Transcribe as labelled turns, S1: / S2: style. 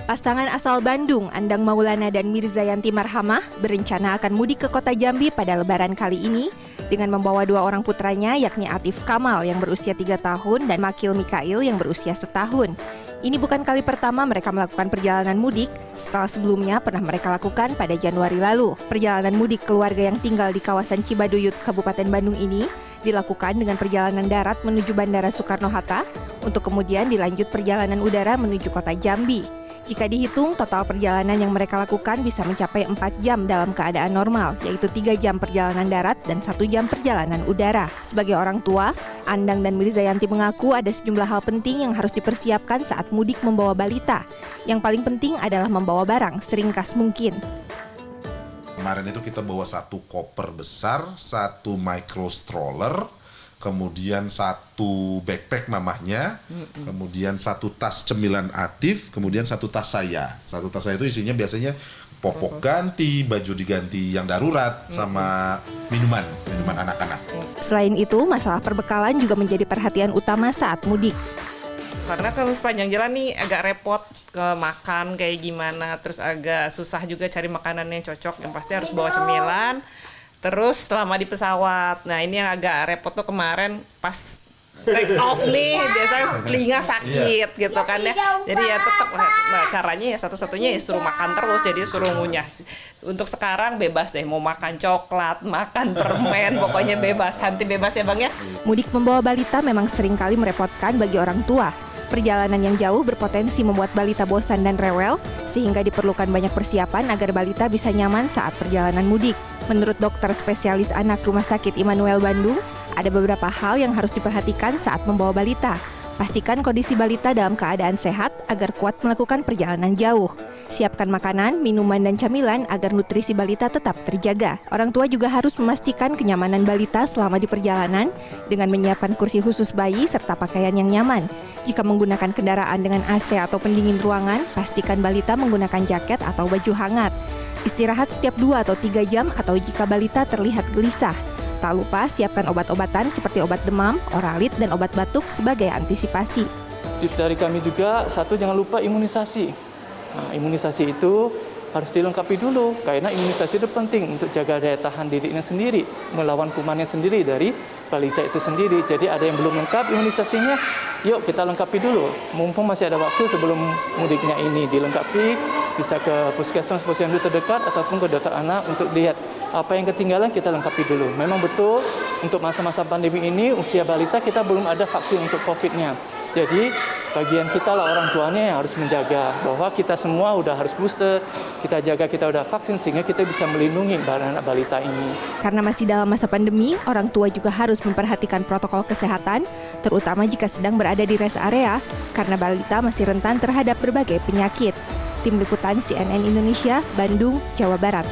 S1: Pasangan asal Bandung, Andang Maulana dan Mirzayanti Marhamah, berencana akan mudik ke kota Jambi pada Lebaran kali ini dengan membawa dua orang putranya, yakni Atif Kamal yang berusia 3 tahun dan Makil Mikail yang berusia 1 tahun. Ini bukan kali pertama mereka melakukan perjalanan mudik, setelah sebelumnya pernah mereka lakukan pada Januari lalu. Perjalanan mudik keluarga yang tinggal di kawasan Cibaduyut, Kabupaten Bandung ini dilakukan dengan perjalanan darat menuju Bandara Soekarno-Hatta untuk kemudian dilanjut perjalanan udara menuju kota Jambi. Jika dihitung, total perjalanan yang mereka lakukan bisa mencapai 4 jam dalam keadaan normal, yaitu 3 jam perjalanan darat dan 1 jam perjalanan udara. Sebagai orang tua, Andang dan Mirzayanti mengaku ada sejumlah hal penting yang harus dipersiapkan saat mudik membawa balita. Yang paling penting adalah membawa barang seringkas mungkin.
S2: Kemarin itu kita bawa 1 koper besar, 1 micro stroller, kemudian 1 backpack mamahnya, kemudian 1 tas cemilan Atif, kemudian 1 tas saya. 1 tas saya itu isinya biasanya popok ganti, baju diganti yang darurat, sama minuman anak-anak.
S1: Selain itu, masalah perbekalan juga menjadi perhatian utama saat mudik.
S3: Karena kalau sepanjang jalan nih agak repot ke makan kayak gimana, terus agak susah juga cari makanan yang cocok, yang pasti harus bawa cemilan. Terus selama di pesawat, nah ini yang agak repot tuh kemarin pas take off nih, biasanya telinga sakit gitu kan ya. Jadi ya tetap caranya ya satu-satunya ya suruh makan terus, jadi suruh ngunyah. Untuk sekarang bebas deh, mau makan coklat, makan permen, pokoknya bebas, hanti bebas ya Bang ya.
S1: Mudik membawa balita memang seringkali merepotkan bagi orang tua. Perjalanan yang jauh berpotensi membuat balita bosan dan rewel, sehingga diperlukan banyak persiapan agar balita bisa nyaman saat perjalanan mudik. Menurut dokter spesialis anak Rumah Sakit Immanuel Bandung, ada beberapa hal yang harus diperhatikan saat membawa balita. Pastikan kondisi balita dalam keadaan sehat agar kuat melakukan perjalanan jauh. Siapkan makanan, minuman, dan camilan agar nutrisi balita tetap terjaga. Orang tua juga harus memastikan kenyamanan balita selama di perjalanan dengan menyiapkan kursi khusus bayi serta pakaian yang nyaman. Jika menggunakan kendaraan dengan AC atau pendingin ruangan, pastikan balita menggunakan jaket atau baju hangat. Istirahat setiap 2 atau 3 jam atau jika balita terlihat gelisah. Tak lupa siapkan obat-obatan seperti obat demam, oralit, dan obat batuk sebagai antisipasi.
S4: Tips dari kami juga, 1 jangan lupa imunisasi. Nah, imunisasi itu harus dilengkapi dulu, karena imunisasi itu penting untuk jaga daya tahan dirinya sendiri, melawan kumannya sendiri dari balita itu sendiri. Jadi ada yang belum lengkap imunisasinya, yuk kita lengkapi dulu. Mumpung masih ada waktu sebelum mudiknya ini, dilengkapi, bisa ke puskesmas posyandu terdekat ataupun ke dokter anak untuk lihat apa yang ketinggalan, kita lengkapi dulu. Memang betul untuk masa-masa pandemi ini usia balita kita belum ada vaksin untuk COVID-nya. Jadi bagian kita lah orang tuanya yang harus menjaga bahwa kita semua udah harus booster, kita jaga kita udah vaksin sehingga kita bisa melindungi anak balita ini.
S1: Karena masih dalam masa pandemi, orang tua juga harus memperhatikan protokol kesehatan, terutama jika sedang berada di rest area, karena balita masih rentan terhadap berbagai penyakit. Tim Liputan CNN Indonesia, Bandung, Jawa Barat.